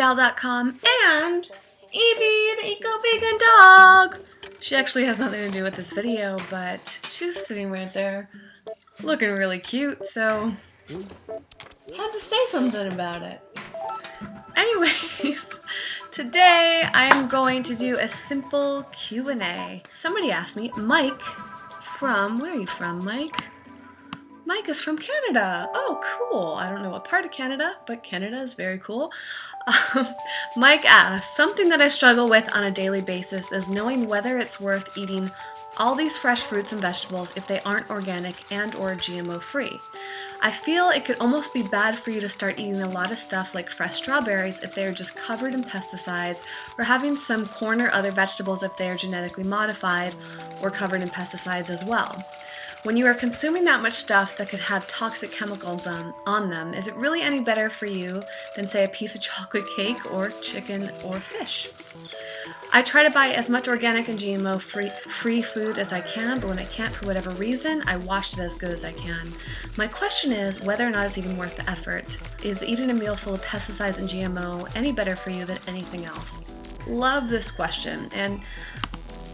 EcoGal.com, and Evie, the Eco-Vegan dog. She actually has nothing to do with this video, but she's sitting right there, looking really cute, so I had to say something about it. Anyways, today I am going to do a simple Q&A. Somebody asked me, Mike from, where are you from, Mike? Mike is from Canada. Oh, cool. I don't know what part of Canada, but Canada is very cool. Mike asks, something that I struggle with on a daily basis is knowing whether it's worth eating all these fresh fruits and vegetables if they aren't organic and or GMO free. I feel it could almost be bad for you to start eating a lot of stuff like fresh strawberries if they are just covered in pesticides, or having some corn or other vegetables if they are genetically modified or covered in pesticides as well. When you are consuming that much stuff that could have toxic chemicals on them, is it really any better for you than, say, a piece of chocolate cake or chicken or fish? I try to buy as much organic and GMO-free food as I can, but when I can't for whatever reason, I wash it as good as I can. My question is whether or not it's even worth the effort. Is eating a meal full of pesticides and GMO any better for you than anything else? Love this question, and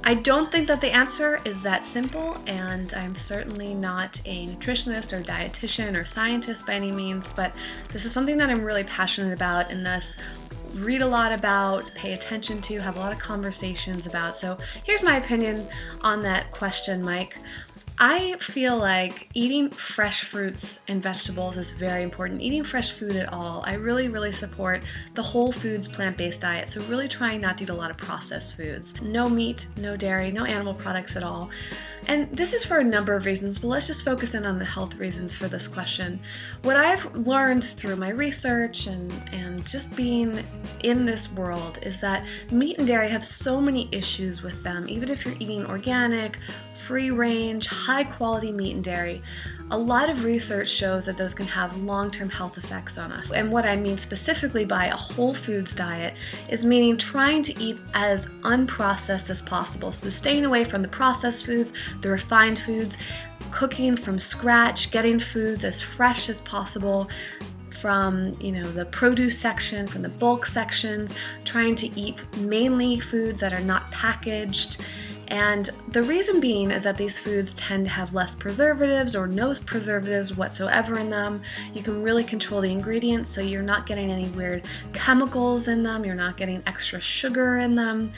I don't think that the answer is that simple, and I'm certainly not a nutritionist or dietitian or scientist by any means, but this is something that I'm really passionate about and thus read a lot about, pay attention to, have a lot of conversations about. So here's my opinion on that question, Mike. I feel like eating fresh fruits and vegetables is very important. Eating fresh food at all. I really support the whole foods plant-based diet, so really trying not to eat a lot of processed foods. No meat, no dairy, no animal products at all. And this is for a number of reasons, but let's just focus in on the health reasons for this question. What I've learned through my research and just being in this world is that meat and dairy have so many issues with them. Even if you're eating organic, free range, high quality meat and dairy, a lot of research shows that those can have long-term health effects on us. And what I mean specifically by a whole foods diet is meaning trying to eat as unprocessed as possible. So staying away from the processed foods, the refined foods, cooking from scratch, getting foods as fresh as possible from, the produce section, from the bulk sections, trying to eat mainly foods that are not packaged. And the reason being is that these foods tend to have less preservatives or no preservatives whatsoever in them. You can really control the ingredients, so you're not getting any weird chemicals in them, you're not getting extra sugar in them.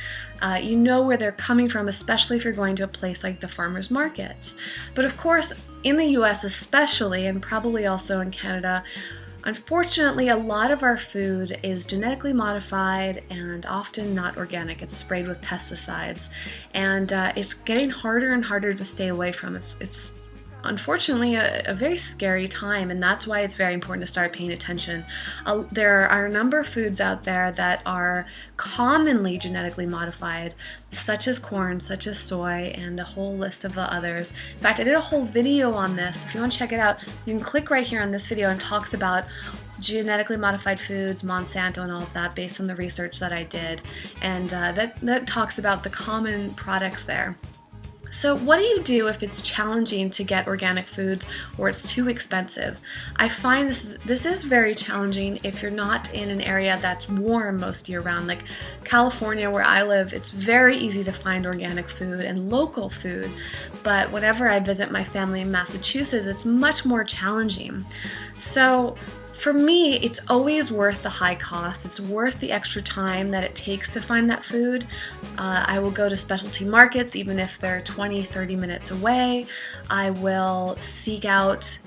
You know where they're coming from, especially if you're going to a place like the farmers markets. But of course, in the US especially, and probably also in Canada, unfortunately, a lot of our food is genetically modified and often not organic. It's sprayed with pesticides, and it's getting harder and harder to stay away from. It's unfortunately a very scary time, and that's why it's very important to start paying attention. There are a number of foods out there that are commonly genetically modified, such as corn, such as soy, and a whole list of the others. In fact, I did a whole video on this. If you want to check it out, you can click right here on this video and talks about genetically modified foods, Monsanto, and all of that based on the research that I did. And that talks about the common products there. So what do you do if it's challenging to get organic foods or it's too expensive? I find this is very challenging if you're not in an area that's warm most year round. Like California, where I live, it's very easy to find organic food and local food. But whenever I visit my family in Massachusetts, it's much more challenging. So for me, it's always worth the high cost. It's worth the extra time that it takes to find that food. I will go to specialty markets even if they're 20, 30 minutes away. I will seek out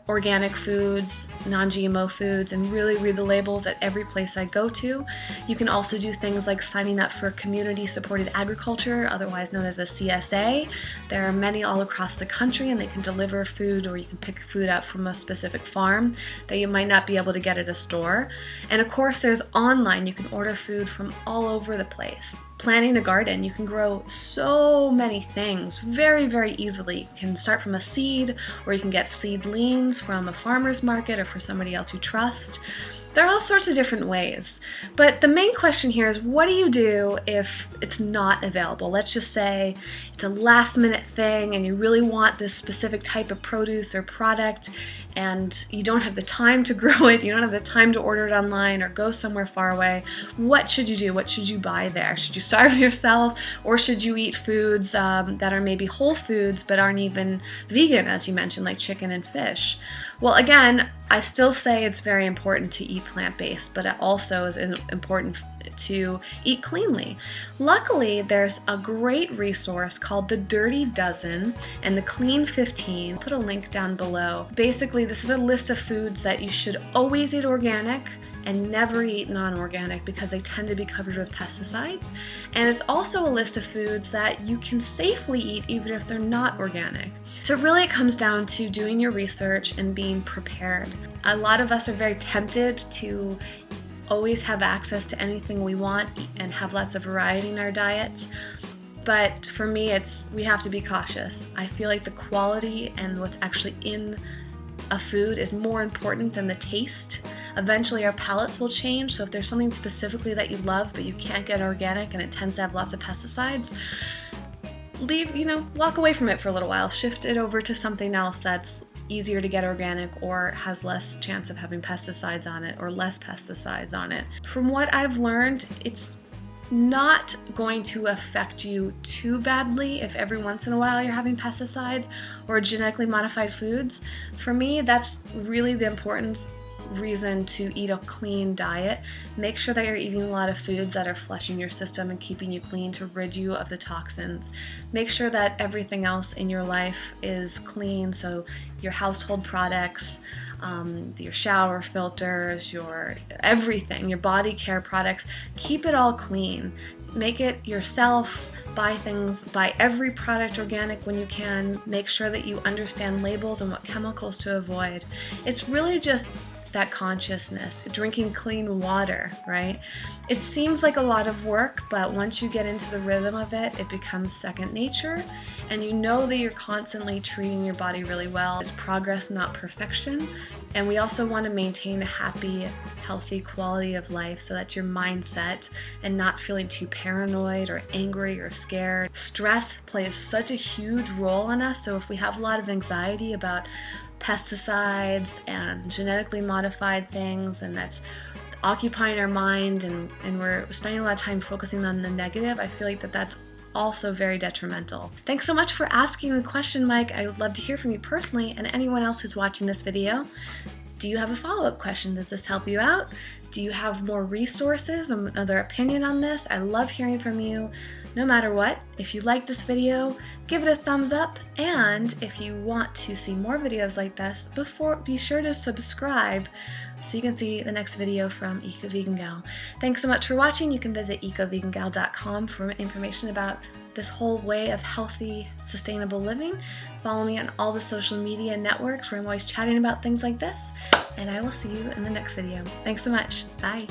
organic foods, non-GMO foods, and really read the labels at every place I go to. You can also do things like signing up for community-supported agriculture, otherwise known as a CSA. There are many all across the country, and they can deliver food, or you can pick food up from a specific farm that you might not be able to get at a store. And of course, there's online. You can order food from all over the place. Planting a garden, you can grow so many things very easily. You can start from a seed, or you can get seedlings from a farmer's market or for somebody else you trust. There are all sorts of different ways, but the main question here is, what do you do if it's not available? Let's just say it's a last minute thing and you really want this specific type of produce or product and you don't have the time to grow it, you don't have the time to order it online or go somewhere far away. What should you do? What should you buy there? Should you starve yourself, or should you eat foods that are maybe whole foods but aren't even vegan, as you mentioned, like chicken and fish? Well, again, I still say it's very important to eat plant-based, but it also is important to eat cleanly. Luckily, there's a great resource called the Dirty Dozen and the Clean 15. I'll put a link down below. Basically, this is a list of foods that you should always eat organic and never eat non-organic because they tend to be covered with pesticides. And it's also a list of foods that you can safely eat even if they're not organic. So really it comes down to doing your research and being prepared. A lot of us are very tempted to always have access to anything we want and have lots of variety in our diets. But for me, we have to be cautious. I feel like the quality and what's actually in a food is more important than the taste. Eventually our palates will change, so if there's something specifically that you love but you can't get organic and it tends to have lots of pesticides, walk away from it for a little while. Shift it over to something else that's easier to get organic or has less chance of having pesticides on it or less pesticides on it. From what I've learned, it's not going to affect you too badly if every once in a while you're having pesticides or genetically modified foods. For me, that's really the important reason to eat a clean diet. Make sure that you're eating a lot of foods that are flushing your system and keeping you clean to rid you of the toxins. Make sure that everything else in your life is clean, so your household products, your shower filters, your everything, your body care products, keep it all clean. Make it yourself. Buy every product organic when you can. Make sure that you understand labels and what chemicals to avoid. It's really just that consciousness, drinking clean water, right? It seems like a lot of work, but once you get into the rhythm of it, it becomes second nature, and you know that you're constantly treating your body really well. It's progress, not perfection, and we also want to maintain a happy, healthy quality of life so that your mindset and not feeling too paranoid or angry or scared. Stress plays such a huge role in us, so if we have a lot of anxiety about pesticides and genetically modified things, and that's occupying our mind, and we're spending a lot of time focusing on the negative, I feel like that's also very detrimental. Thanks so much for asking the question, Mike. I would love to hear from you personally and anyone else who's watching this video. Do you have a follow-up question? Did this help you out? Do you have more resources, another opinion on this? I love hearing from you. No matter what, if you like this video, give it a thumbs up, and if you want to see more videos like this, be sure to subscribe so you can see the next video from Eco Vegan Gal. Thanks so much for watching. You can visit ecovegangal.com for information about this whole way of healthy, sustainable living. Follow me on all the social media networks where I'm always chatting about things like this, and I will see you in the next video. Thanks so much. Bye.